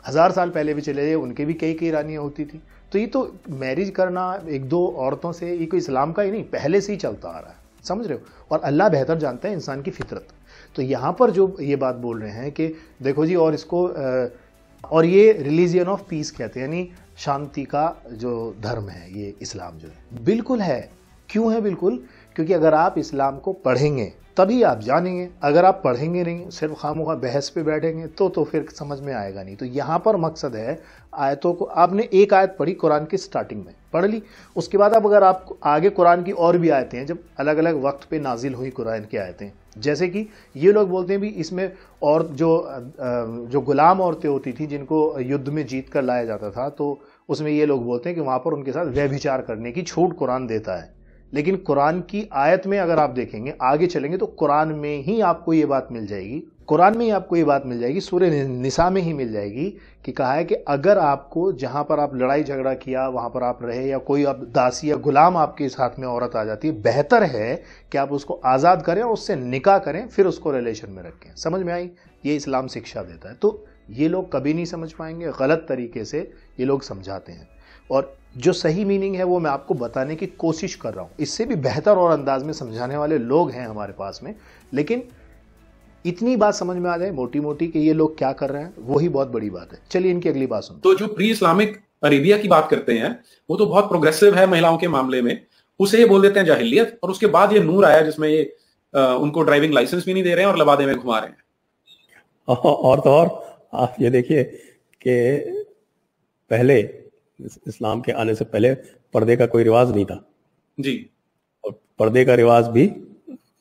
1000 साल पहले भी चले जाइए, उनके भी कई रानियाँ होती थी। तो ये तो मैरिज करना 1-2 औरतों से, ये कोई इस्लाम का ही नहीं, पहले से ही चलता आ रहा है। समझ रहे हो? और अल्लाह बेहतर जानता है इंसान की फितरत। तो यहाँ पर जो ये बात बोल रहे हैं कि देखो जी, और इसको और ये रिलीजियन ऑफ पीस कहते हैं, यानी शांति का जो धर्म है ये इस्लाम जो है। बिल्कुल है। क्यों है बिल्कुल? क्योंकि अगर आप इस्लाम को पढ़ेंगे तभी आप जानेंगे। अगर आप पढ़ेंगे नहीं, सिर्फ खामोखा बहस पे बैठेंगे तो फिर समझ में आएगा नहीं। तो यहाँ पर मकसद है, आयतों को आपने एक आयत पढ़ी कुरान की स्टार्टिंग में पढ़ ली, उसके बाद अब अगर आप आगे कुरान की और भी आयतें हैं, जब अलग अलग वक्त पे नाजिल हुई कुरान की आयतें, जैसे कि ये लोग बोलते हैं भी इसमें, और जो गुलाम औरतें होती थी जिनको युद्ध में जीत कर लाया जाता था, तो उसमें ये लोग बोलते हैं कि वहाँ पर उनके साथ व्यभिचार करने की छूट कुरान देता है। लेकिन कुरान की आयत में अगर आप देखेंगे, आगे चलेंगे, तो कुरान में ही आपको ये बात मिल जाएगी, कुरान में ही आपको ये बात मिल जाएगी, सूरह निसा में ही मिल जाएगी कि कहा है कि अगर आपको जहां पर आप लड़ाई झगड़ा किया वहां पर आप रहे, या कोई अब दासी या गुलाम आपके साथ में औरत आ जाती है, बेहतर है कि आप उसको आज़ाद करें और उससे निकाह करें, फिर उसको रिलेशन में रखें। समझ में आई? ये इस्लाम शिक्षा देता है। तो ये लोग कभी नहीं समझ पाएंगे, गलत तरीके से ये लोग समझाते हैं, और जो सही मीनिंग है वो मैं आपको बताने की कोशिश कर रहा हूं। इससे भी बेहतर और अंदाज में समझाने वाले लोग हैं हमारे पास में, लेकिन इतनी बात समझ में आ जाए मोटी मोटी कि ये लोग क्या कर रहे हैं, वही बहुत बड़ी बात है। चलिए इनकी अगली बात सुनो। तो जो प्री इस्लामिक अरेबिया की बात करते हैं वो तो बहुत प्रोग्रेसिव है महिलाओं के मामले में, उसे ये बोल देते हैं जाहिलियत, और उसके बाद ये नूर आया जिसमें ये उनको ड्राइविंग लाइसेंस भी नहीं दे रहे हैं और लबादे में घुमा रहे हैं। और तो और आप ये देखिए कि पहले इस्लाम के आने से पहले पर्दे का कोई रिवाज नहीं था जी, और पर्दे का रिवाज भी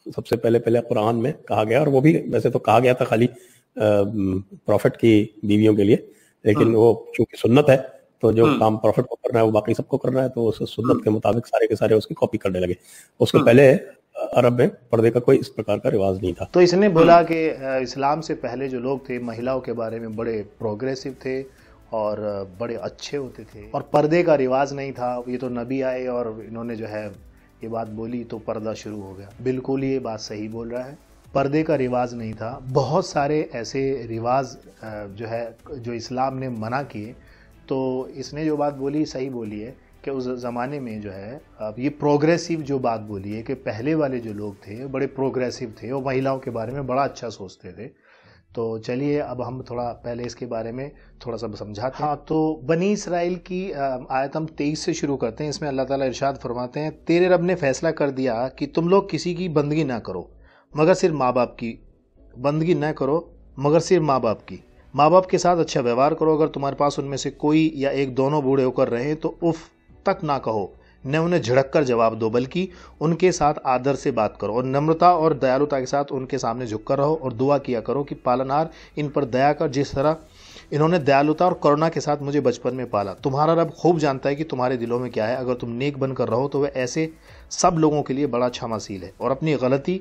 सबसे पहले कुरान में कहा गया, और वो भी वैसे तो कहा गया था खाली प्रॉफिट की बीवियों के लिए, लेकिन वो चूंकि सुन्नत है तो जो काम प्रॉफिट को करना है वो बाकी सबको करना है, तो उस सुन्नत के मुताबिक सारे के सारे उसकी कॉपी करने लगे। उसके पहले अरब में पर्दे का कोई इस प्रकार का रिवाज नहीं था। तो इसने बोला कि इस्लाम से पहले जो लोग थे महिलाओं के बारे में बड़े प्रोग्रेसिव थे और बड़े अच्छे होते थे, और पर्दे का रिवाज नहीं था। ये तो नबी आए और इन्होंने जो है ये बात बोली तो पर्दा शुरू हो गया। बिल्कुल ये बात सही बोल रहा है, पर्दे का रिवाज नहीं था। बहुत सारे ऐसे रिवाज जो है जो इस्लाम ने मना किए, तो इसने जो बात बोली सही बोली है कि उस ज़माने में जो है, अब ये प्रोग्रेसिव जो बात बोली है कि पहले वाले जो लोग थे बड़े प्रोग्रेसिव थे और महिलाओं के बारे में बड़ा अच्छा सोचते थे। तो चलिए अब हम थोड़ा पहले इसके बारे में थोड़ा सा समझाते हैं। हाँ, तो बनी इसराइल की आयत हम 23 से शुरू करते हैं। इसमें अल्लाह ताला इरशाद फरमाते हैं, तेरे रब ने फैसला कर दिया कि तुम लोग किसी की बंदगी ना करो मगर सिर्फ माँ बाप की, बंदगी ना करो मगर सिर्फ माँ बाप की। माँ बाप के साथ अच्छा व्यवहार करो। अगर तुम्हारे पास उनमें से कोई या एक दोनों बूढ़े होकर रहे तो उफ तक ना कहो, न उन्हें झिड़क कर जवाब दो, बल्कि उनके साथ आदर से बात करो और नम्रता और दयालुता के साथ उनके सामने झुककर रहो और दुआ किया करो कि पालनहार इन पर दया कर जिस तरह इन्होंने दयालुता और करुणा के साथ मुझे बचपन में पाला। तुम्हारा रब खूब जानता है कि तुम्हारे दिलों में क्या है। अगर तुम नेक बनकर रहो तो वह ऐसे सब लोगों के लिए बड़ा क्षमाशील है। और अपनी गलती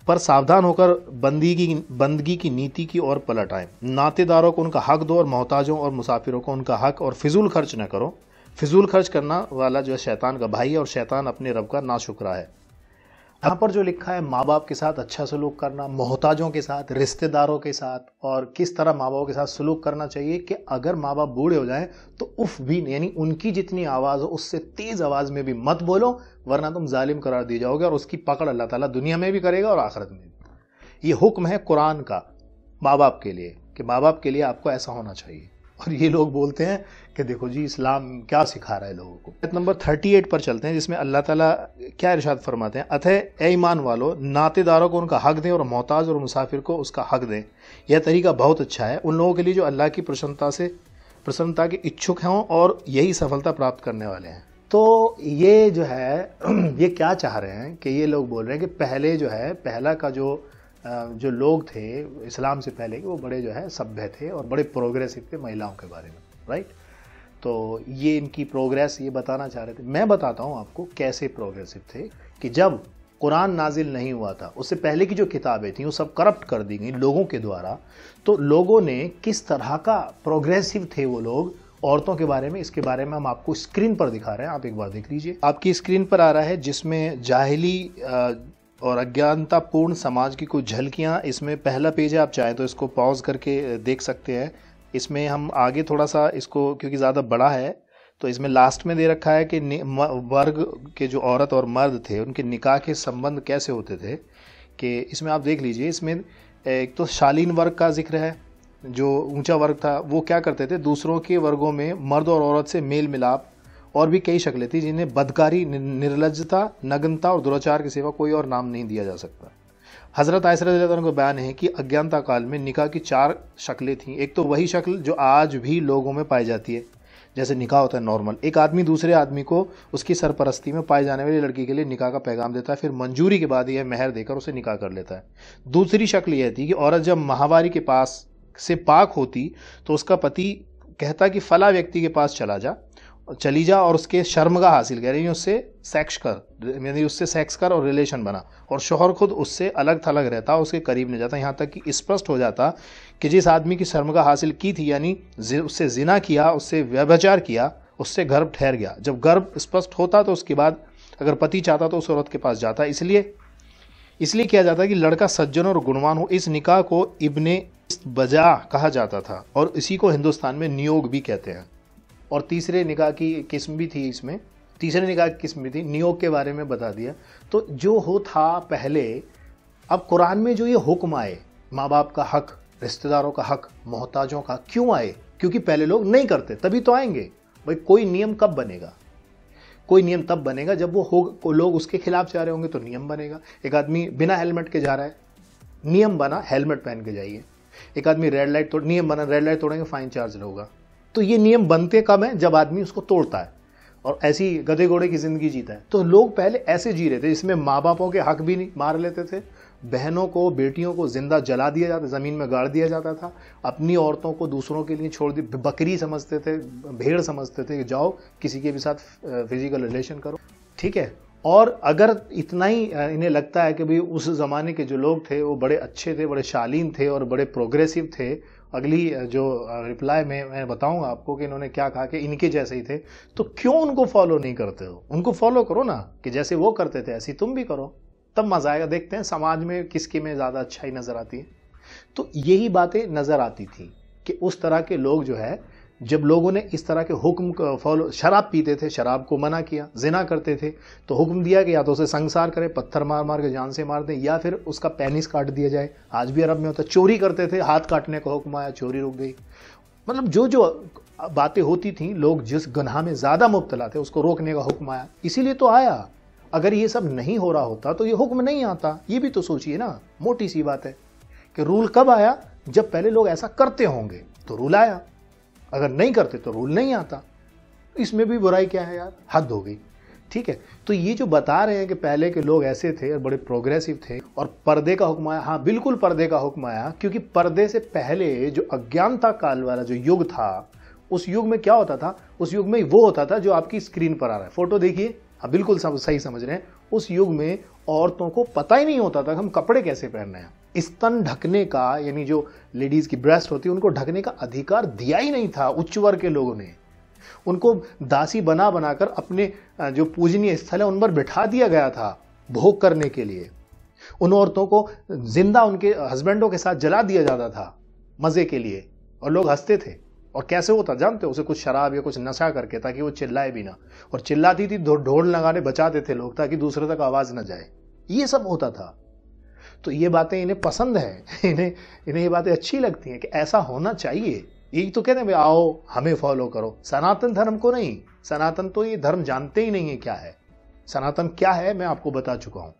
पर सावधान होकर बंदगी की नीति की ओर पलट आए। नातेदारों को उनका हक दो और मोहताजों और मुसाफिरों को उनका हक, और फिजूल खर्च न करो। फिजूल खर्च करना वाला जो है शैतान का भाई है और शैतान अपने रब का नाशुक्रा है। यहाँ पर जो लिखा है माँ बाप के साथ अच्छा सलूक करना, मोहताजों के साथ, रिश्तेदारों के साथ, और किस तरह माँ बाप के साथ सलूक करना चाहिए कि अगर माँ बाप बूढ़े हो जाएं तो उफ भी नहीं, यानी उनकी जितनी आवाज़ हो उससे तेज़ आवाज़ में भी मत बोलो, वरना तुम जालिम करार दिए जाओगे और उसकी पकड़ अल्लाह ताला दुनिया में भी करेगा और आखिरत में भी। ये हुक्म है कुरान का माँ बाप के लिए कि माँ बाप के लिए आपको ऐसा होना चाहिए। और ये लोग बोलते हैं कि देखो जी इस्लाम क्या सिखा रहा है लोगों को। आयत नंबर 38 पर चलते हैं, जिसमें अल्लाह ताला क्या इरशाद फरमाते हैं, अतः ए ईमान वालो, नातेदारों को उनका हक दें और मोहताज और मुसाफिर को उसका हक दें। यह तरीका बहुत अच्छा है उन लोगों के लिए जो अल्लाह की प्रसन्नता के इच्छुक हों और यही सफलता प्राप्त करने वाले हैं। तो ये जो है ये क्या चाह रहे हैं कि ये लोग बोल रहे हैं कि पहले जो है पहला का जो लोग थे इस्लाम से पहले के, वो बड़े जो है सभ्य थे और बड़े प्रोग्रेसिव थे महिलाओं के बारे में, राइट। तो ये इनकी प्रोग्रेस ये बताना चाह रहे थे। मैं बताता हूँ आपको कैसे प्रोग्रेसिव थे कि जब कुरान नाजिल नहीं हुआ था उससे पहले की जो किताबें थी वो सब करप्ट कर दी गई लोगों के द्वारा। तो लोगों ने किस तरह का प्रोग्रेसिव थे वो लोग औरतों के बारे में, इसके बारे में हम आपको स्क्रीन पर दिखा रहे हैं। आप एक बार देख लीजिए, आपकी स्क्रीन पर आ रहा है, जिसमें जाहिली और अज्ञानतापूर्ण समाज की कुछ झलकियाँ। इसमें पहला पेज है, आप चाहें तो इसको पॉज करके देख सकते हैं। इसमें हम आगे थोड़ा सा इसको, क्योंकि ज़्यादा बड़ा है, तो इसमें लास्ट में दे रखा है कि वर्ग के जो औरत और मर्द थे उनके निकाह के संबंध कैसे होते थे। कि इसमें आप देख लीजिए, इसमें एक तो शालीन वर्ग का जिक्र है, जो ऊंचा वर्ग था वो क्या करते थे, दूसरों के वर्गों में मर्द और औरत से मेल मिलाप और भी कई शक्लें थी जिन्हें बदकारी, निर्लज्जता, नग्नता और दुराचार के सिवा कोई और नाम नहीं दिया जा सकता। हज़रत आयशा रज़ियल्लाहु अन्हा का बयान है कि अज्ञानता काल में निकाह की 4 शक्लें थीं। एक तो वही शक्ल जो आज भी लोगों में पाई जाती है, जैसे निकाह होता है नॉर्मल, एक आदमी दूसरे आदमी को उसकी सरपरस्ती में पाई जाने वाली लड़की के लिए निकाह का पैगाम देता है, फिर मंजूरी के बाद यह मेहर देकर उसे निकाह कर लेता है। दूसरी शक्ल यह थी कि औरत जब माहवारी के पास से पाक होती तो उसका पति कहता कि फला व्यक्ति के पास चला जा चली जा और उसके शर्मगा हासिल कर, यानी उससे सेक्स कर, यानी उससे सेक्स कर और रिलेशन बना, और शोहर खुद उससे अलग थलग रहता, उसके करीब नहीं जाता, यहाँ तक कि स्पष्ट हो जाता कि जिस आदमी की शर्मगा हासिल की थी, यानी उससे जिना किया, उससे व्यभिचार किया, उससे गर्भ ठहर गया। जब गर्भ स्पष्ट होता तो उसके बाद अगर पति चाहता तो उस औरत के पास जाता। इसलिए किया जाता कि लड़का सज्जन और गुणवान हो। इस निकाह को इब्ने बजा कहा जाता था और इसी को हिंदुस्तान में नियोग भी कहते हैं। और तीसरे निकाह की किस्म भी थी, इसमें तीसरे निकाह की किस्म भी थी, नियोग के बारे में बता दिया। तो जो हो था पहले, अब कुरान में जो ये हुक्म आए, माँ बाप का हक, रिश्तेदारों का हक, मोहताजों का, क्यों आए? क्योंकि पहले लोग नहीं करते, तभी तो आएंगे। भाई कोई नियम कब बनेगा? कोई नियम तब बनेगा जब वो लोग उसके खिलाफ जा रहे होंगे तो नियम बनेगा। एक आदमी बिना हेलमेट के जा रहा है, नियम बना हेलमेट पहन के जाइए। एक आदमी रेड लाइट तोड़, नियम बना रेड लाइट तोड़ेंगे फाइन चार्ज होगा। तो ये नियम बनते कब है? जब आदमी उसको तोड़ता है और ऐसी गधे घोड़े की जिंदगी जीता है। तो लोग पहले ऐसे जी रहे थे, इसमें माँ बापों के हक भी नहीं मार लेते थे, बहनों को, बेटियों को जिंदा जला दिया जाता, जमीन में गाड़ दिया जाता था, अपनी औरतों को दूसरों के लिए छोड़ दी, बकरी समझते थे, भेड़ समझते थे कि जाओ किसी के भी साथ फिजिकल रिलेशन करो, ठीक है। और अगर इतना ही इन्हें लगता है कि भाई उस जमाने के जो लोग थे वो बड़े अच्छे थे, बड़े शालीन थे और बड़े प्रोग्रेसिव थे, अगली जो रिप्लाई में मैं बताऊंगा आपको कि इन्होंने क्या कहा कि इनके जैसे ही थे, तो क्यों उनको फॉलो नहीं करते हो? उनको फॉलो करो ना, कि जैसे वो करते थे ऐसे तुम भी करो, तब मजा आएगा। देखते हैं समाज में किसकी में ज्यादा अच्छाई नजर आती है। तो यही बातें नजर आती थी कि उस तरह के लोग जो है, जब लोगों ने इस तरह के हुक्म को फॉलो, शराब पीते थे, शराब को मना किया, जिना करते थे तो हुक्म दिया कि या तो उसे संसार करे, पत्थर मार मार के जान से मार दें, या फिर उसका पेनिस काट दिया जाए। आज भी अरब में होता। चोरी करते थे, हाथ काटने का हुक्म आया, चोरी रुक गई। मतलब जो जो बातें होती थी, लोग जिस गुनाह में ज्यादा मुब्तला थे उसको रोकने का हुक्म आया, इसीलिए तो आया। अगर ये सब नहीं हो रहा होता तो ये हुक्म नहीं आता। ये भी तो सोचिए ना, मोटी सी बात है कि रूल कब आया? जब पहले लोग ऐसा करते होंगे तो रूल आया, अगर नहीं करते तो रूल नहीं आता। इसमें भी बुराई क्या है यार? हद हो गई, ठीक है। तो ये जो बता रहे हैं कि पहले के लोग ऐसे थे और बड़े प्रोग्रेसिव थे और पर्दे का हुक्म आया, हाँ बिल्कुल पर्दे का हुक्म आया, क्योंकि पर्दे से पहले जो अज्ञानता काल वाला जो युग था, उस युग में क्या होता था? उस युग में वो होता था जो आपकी स्क्रीन पर आ रहा है, फोटो देखिए, हाँ बिल्कुल सही समझ रहे हैं। उस युग में औरतों को पता ही नहीं होता था कि हम कपड़े कैसे पहन रहे हैं। स्तन ढकने का, यानी जो लेडीज की ब्रेस्ट होती है उनको ढकने का अधिकार दिया ही नहीं था उच्च वर्ग के लोगों ने। उनको दासी बना बनाकर अपने जो पूजनीय स्थल है उन पर बिठा दिया गया था भोग करने के लिए। उन औरतों को जिंदा उनके हस्बैंडों के साथ जला दिया जाता था मजे के लिए, और लोग हंसते थे। और कैसे होता जानते हो? उसे कुछ शराब या कुछ नशा करके, ताकि वो चिल्लाए भी ना, और चिल्लाती थी ढोल लगाने बचाते थे लोग ताकि दूसरे तक आवाज ना जाए। ये सब होता था। तो ये बातें इन्हें पसंद है, इन्हें ये बातें अच्छी लगती हैं कि ऐसा होना चाहिए। यही तो कहते हैं भाई आओ हमें फॉलो करो, सनातन धर्म को नहीं। सनातन तो ये धर्म जानते ही नहीं है क्या है। सनातन क्या है मैं आपको बता चुका हूं।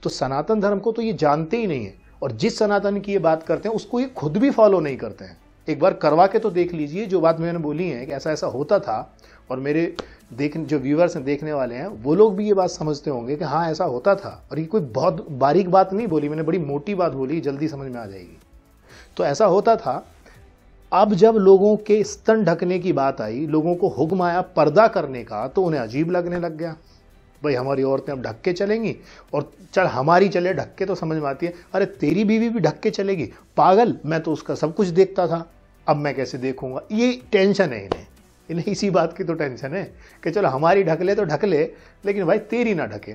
तो सनातन धर्म को तो ये जानते ही नहीं है, और जिस सनातन की ये बात करते हैं उसको ये खुद भी फॉलो नहीं करते हैं। एक बार करवा के तो देख लीजिए। जो बात मैंने बोली है कि ऐसा ऐसा होता था, और मेरे जो व्यूअर्स हैं, देखने वाले हैं, वो लोग भी ये बात समझते होंगे कि हाँ ऐसा होता था। और ये कोई बहुत बारीक बात नहीं बोली मैंने, बड़ी मोटी बात बोली, जल्दी समझ में आ जाएगी। तो ऐसा होता था। अब जब लोगों के स्तन ढकने की बात आई, लोगों को हुक्म आया पर्दा करने का, तो उन्हें अजीब लगने लग गया। भाई हमारी औरतें अब ढक के चलेंगी, और चल हमारी चले ढक के तो समझ में आती है, अरे तेरी बीवी भी ढक के चलेगी? पागल, मैं तो उसका सब कुछ देखता था, अब मैं कैसे देखूंगा? ये टेंशन है इन्हें इसी बात की तो टेंशन है कि चलो हमारी ढक ले तो ढक ले, लेकिन भाई तेरी ना ढके।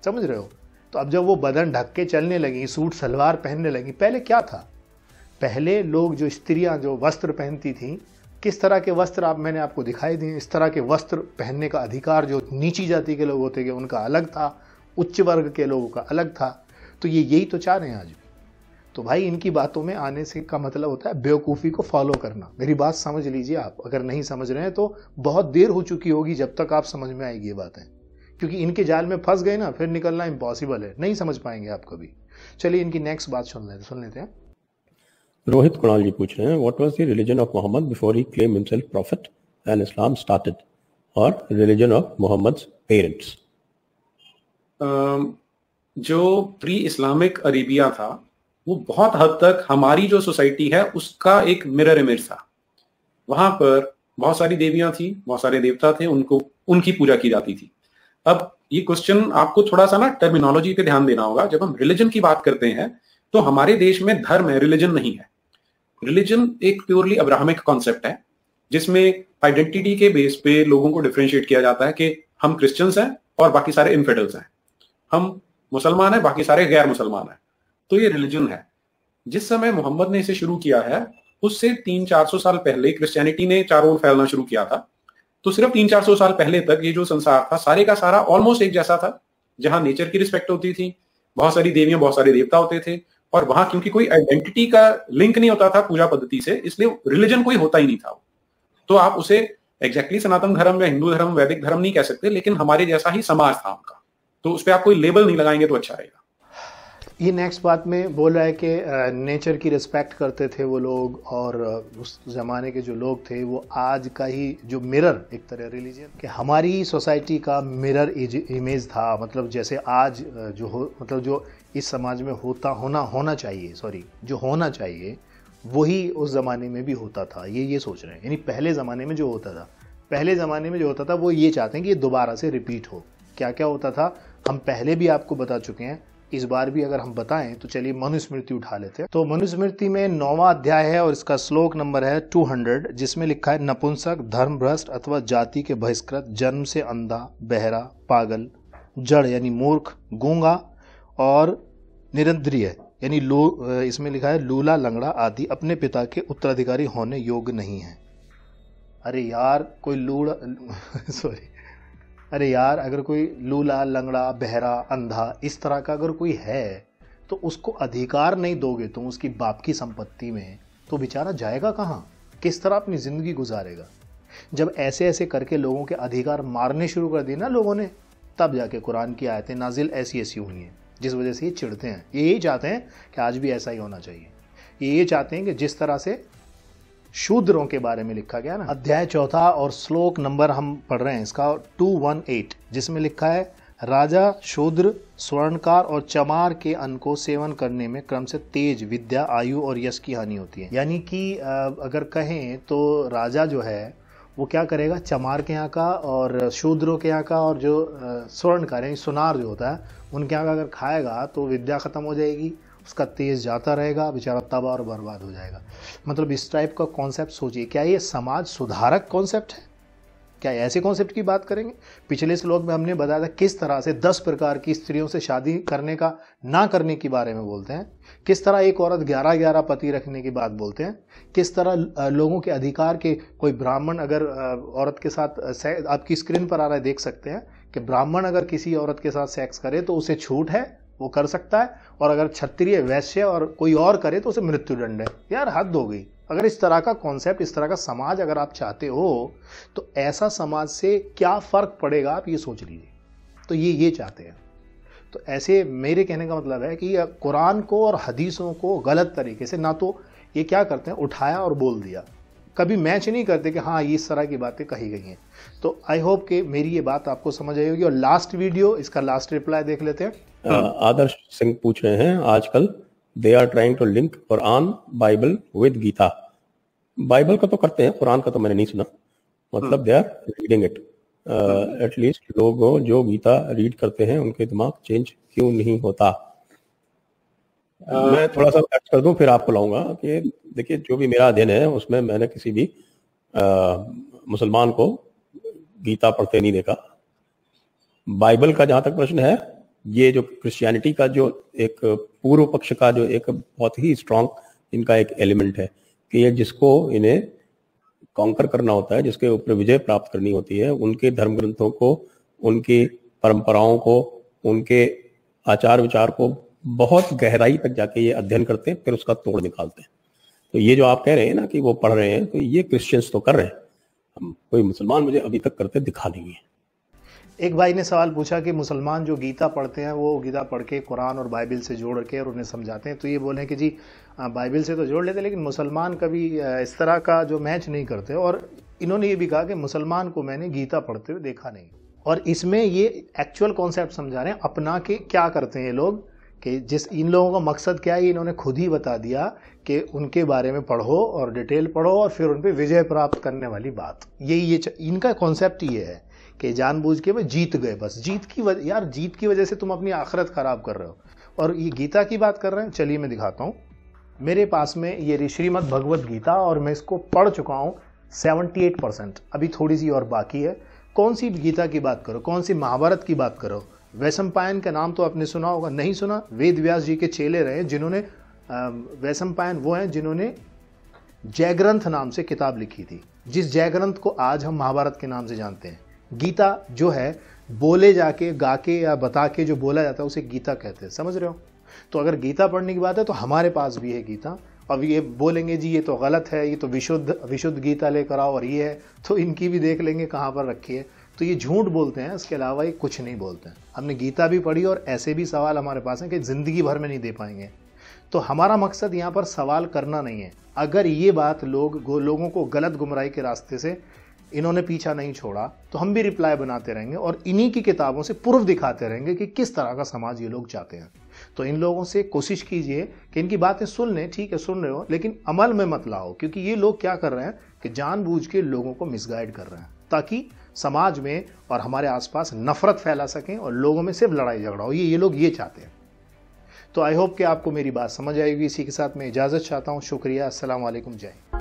समझ रहे हो? तो अब जब वो बदन ढक के चलने लगी, सूट सलवार पहनने लगी, पहले क्या था? पहले लोग, जो स्त्रियां जो वस्त्र पहनती थी, किस तरह के वस्त्र मैंने आपको दिखाई दिए। इस तरह के वस्त्र पहनने का अधिकार जो नीची जाति के लोग होते थे उनका अलग था, उच्च वर्ग के लोगों का अलग था। तो ये यही तो चाह रहे हैं आज भी। तो भाई इनकी बातों में आने से का मतलब होता है बेवकूफ़ी को फॉलो करना। मेरी बात समझ लीजिए आप, अगर नहीं समझ रहे हैं तो बहुत देर हो चुकी होगी जब तक आप समझ में आएगी ये बातें, क्योंकि इनके जाल में फंस गए ना, फिर निकलना इम्पॉसिबल है, नहीं समझ पाएंगे आप कभी। चलिए इनकी नेक्स्ट बात सुन लेते हैं। रोहित कुणाल जी पूछ रहे हैं, what was the religion of Muhammad before he claim himself prophet and Islam started, और रिलीजन ऑफ मोहम्मद्स पेरेंट्स? जो प्री इस्लामिक अरेबिया था वो बहुत हद तक हमारी जो सोसाइटी है उसका एक मिरर इमेज था। वहां पर बहुत सारी देवियां थी, बहुत सारे देवता थे, उनको उनकी पूजा की जाती थी। अब ये क्वेश्चन आपको थोड़ा सा ना टर्मिनोलॉजी पे ध्यान देना होगा। जब हम रिलीजन की बात करते हैं तो हमारे देश में धर्म है, रिलीजन नहीं है। रिलीजन एक प्योरली अब्राहमिक कॉन्सेप्ट है जिसमें आइडेंटिटी के बेस पे लोगों को डिफरेंशिएट किया जाता है कि हम क्रिश्चियंस हैं और बाकी सारे इनफिडल्स हैं, हम मुसलमान हैं, बाकी सारे गैर मुसलमान हैं। तो ये रिलीजन है। जिस समय मोहम्मद ने इसे शुरू किया है उससे 300-400 साल पहले क्रिश्चियनिटी ने चारों ओर फैलना शुरू किया था। तो सिर्फ 300-400 साल पहले तक ये जो संसार था सारे का सारा ऑलमोस्ट एक जैसा था, जहां नेचर की रिस्पेक्ट होती थी, बहुत सारी देवियां, बहुत सारे देवता होते थे, और वहां क्योंकि कोई आइडेंटिटी का लिंक नहीं होता था पूजा पद्धति से, इसलिए रिलीजन कोई होता ही नहीं था। तो आप उसे एग्जैक्टली सनातन धर्म या हिंदू धर्म, वैदिक धर्म नहीं कह सकते, लेकिन हमारे जैसा ही समाज था उनका। तो उस पर आप कोई लेबल नहीं लगाएंगे तो अच्छा रहेगा। ये नेक्स्ट बात में बोल रहा है कि नेचर की रिस्पेक्ट करते थे वो लोग, और उस ज़माने के जो लोग थे वो आज का ही जो मिरर, एक तरह रिलीजन कि हमारी सोसाइटी का मिरर इमेज था। मतलब जैसे आज जो हो, मतलब जो इस समाज में होना चाहिए वही उस ज़माने में भी होता था। ये सोच रहे हैं, यानी पहले ज़माने में जो होता था वो ये चाहते हैं कि ये दोबारा से रिपीट हो। क्या क्या होता था हम पहले भी आपको बता चुके हैं, इस बार भी अगर हम बताएं तो चलिए मनुस्मृति उठा लेते हैं। तो मनुस्मृति में 9वां अध्याय है और इसका श्लोक नंबर है 200, जिसमें लिखा है, नपुंसक, धर्मभ्रष्ट अथवा जाति के बहिष्कृत, जन्म से अंधा, बहरा, पागल, जड़ यानी मूर्ख, गूंगा और निरंद्रिय यानी इसमें लिखा है लूला, लंगड़ा आदि अपने पिता के उत्तराधिकारी होने योग्य नहीं है। अरे यार कोई अगर कोई लूला, लंगड़ा, बहरा, अंधा इस तरह का अगर कोई है तो उसको अधिकार नहीं दोगे तुम उसकी बाप की संपत्ति में, तो बेचारा जाएगा कहाँ, किस तरह अपनी जिंदगी गुजारेगा। जब ऐसे ऐसे करके लोगों के अधिकार मारने शुरू कर दिए ना लोगों ने, तब जाके कुरान की आयतें नाजिल ऐसी हुई हैं, जिस वजह से ये चिढ़ते हैं। ये यही चाहते हैं कि आज भी ऐसा ही होना चाहिए। ये चाहते हैं कि जिस तरह से शूद्रों के बारे में लिखा गया ना, अध्याय 4 और श्लोक नंबर हम पढ़ रहे हैं इसका 218, जिसमें लिखा है, राजा, शूद्र, स्वर्णकार और चमार के अन्न को सेवन करने में क्रम से तेज, विद्या, आयु और यश की हानि होती है। यानी कि अगर कहें तो राजा जो है वो क्या करेगा, चमार के यहाँ का और शूद्रों के यहाँ का और जो स्वर्णकार यानी सुनार जो होता है उनके यहाँ का अगर खाएगा तो विद्या खत्म हो जाएगी, उसका तेज जाता रहेगा, बेचारा तबाह और बर्बाद हो जाएगा। मतलब इस टाइप का कॉन्सेप्ट सोचिए, क्या ये समाज सुधारक कॉन्सेप्ट है? क्या ऐसे कॉन्सेप्ट की बात करेंगे? पिछले श्लोक में हमने बताया था किस तरह से 10 प्रकार की स्त्रियों से शादी करने का ना करने के बारे में बोलते हैं, किस तरह एक औरत 11-11 पति रखने की बात बोलते हैं, किस तरह लोगों के अधिकार के, कोई ब्राह्मण अगर औरत के साथ, आपकी स्क्रीन पर आ रहा है देख सकते हैं कि ब्राह्मण अगर किसी औरत के साथ सेक्स करे तो उसे छूट है, वो कर सकता है, और अगर क्षत्रिय, वैश्य और कोई और करे तो उसे मृत्युदंड है। यार हद हो गई। अगर इस तरह का कॉन्सेप्ट, इस तरह का समाज अगर आप चाहते हो तो ऐसा समाज से क्या फर्क पड़ेगा आप ये सोच लीजिए। तो ये चाहते हैं। तो ऐसे मेरे कहने का मतलब है कि कुरान को और हदीसों को गलत तरीके से, ना तो ये क्या करते हैं उठाया और बोल दिया, कभी मैच नहीं करते कि हाँ ये इस तरह की बातें कही गई हैं। तो आई होप कि मेरी ये बात आपको समझ आई होगी। और लास्ट वीडियो, इसका लास्ट रिप्लाई देख लेते हैं। आदर्श सिंह पूछ रहे हैं, आजकल they are trying to link Quran, Bible with Gita. Bible का तो करते हैं, कुरान का तो मैंने नहीं सुना। मतलब they are reading it. At least लोग जो गीता रीड करते हैं उनके दिमाग चेंज क्यों नहीं होता? मैं थोड़ा सा ऐड कर दूं फिर आपको लाऊंगा कि देखिए, जो भी मेरा अध्ययन है उसमें मैंने किसी भी मुसलमान को गीता पढ़ते नहीं देखा। बाइबल का जहां तक प्रश्न है, ये जो क्रिश्चियनिटी का जो एक पूर्व पक्ष का जो एक बहुत ही स्ट्रांग इनका एक एलिमेंट है कि ये जिसको इन्हें कॉन्कर करना होता है, जिसके ऊपर विजय प्राप्त करनी होती है, उनके धर्म ग्रंथों को, उनकी परंपराओं को, उनके आचार विचार को बहुत गहराई तक जाके ये अध्ययन करते हैं, फिर उसका तोड़ निकालते हैं। तो ये जो आप कह रहे हैं ना कि वो पढ़ रहे हैं, तो ये क्रिश्चियंस तो कर रहे हैं, कोई मुसलमान मुझे अभी तक करते दिखा नहीं है। एक भाई ने सवाल पूछा कि मुसलमान जो गीता पढ़ते हैं वो गीता पढ़ के कुरान और बाइबल से जोड़ के और उन्हें समझाते हैं, तो ये बोले कि जी बाइबल से तो जोड़ लेते लेकिन मुसलमान कभी इस तरह का जो मैच नहीं करते। और इन्होंने ये भी कहा कि मुसलमान को मैंने गीता पढ़ते हुए देखा नहीं। और इसमें ये एक्चुअल कॉन्सेप्ट समझा रहे हैं, अपना के क्या करते हैं ये लोग कि जिस इन लोगों का मकसद क्या है, इन्होंने खुद ही बता दिया कि उनके बारे में पढ़ो और डिटेल पढ़ो और फिर उन पे विजय प्राप्त करने वाली बात, यही इनका कॉन्सेप्ट ये है कि जानबूझ के वो जीत गए, बस जीत की वजह से तुम अपनी आखिरत खराब कर रहे हो। और ये गीता की बात कर रहे हैं, चलिए मैं दिखाता हूँ। मेरे पास में ये श्रीमद् भगवत गीता और मैं इसको पढ़ चुका हूँ 78%, अभी थोड़ी सी और बाकी है। कौन सी गीता की बात करो, कौन सी महाभारत की बात करो? वैशंपायन का नाम तो आपने सुना होगा, नहीं सुना? वेद व्यास जी के चेले रहे जिन्होंने, वैशंपायन वो हैं जिन्होंने जयग्रंथ नाम से किताब लिखी थी, जिस जयग्रंथ को आज हम महाभारत के नाम से जानते हैं। गीता जो है बोले जाके, गा के या बता के जो बोला जाता है उसे गीता कहते हैं, समझ रहे हो? तो अगर गीता पढ़ने की बात है तो हमारे पास भी है गीता। अब ये बोलेंगे जी ये तो गलत है, ये तो विशुद्ध गीता लेकर आओ और ये है, तो इनकी भी देख लेंगे कहाँ पर रखी है। तो ये झूठ बोलते हैं, इसके अलावा ये कुछ नहीं बोलते हैं। हमने गीता भी पढ़ी और ऐसे भी सवाल हमारे पास हैं कि ज़िंदगी भर में नहीं दे पाएंगे। तो हमारा मकसद यहाँ पर सवाल करना नहीं है। अगर ये बात लोगों को गलत गुमराही के रास्ते से इन्होंने पीछा नहीं छोड़ा तो हम भी रिप्लाई बनाते रहेंगे और इन्हीं की किताबों से प्रूफ दिखाते रहेंगे कि किस तरह का समाज ये लोग चाहते हैं। तो इन लोगों से कोशिश कीजिए कि इनकी बातें सुन लें, ठीक है सुन रहे हो, लेकिन अमल में मत लाओ, क्योंकि ये लोग क्या कर रहे हैं कि जानबूझ के लोगों को मिसगाइड कर रहे हैं ताकि समाज में और हमारे आसपास नफरत फैला सकें और लोगों में सिर्फ लड़ाई झगड़ा हो। ये लोग ये चाहते हैं। तो आई होप कि आपको मेरी बात समझ आएगी। इसी के साथ मैं इजाज़त चाहता हूँ। शुक्रिया। अस्सलाम वालेकुम। जय।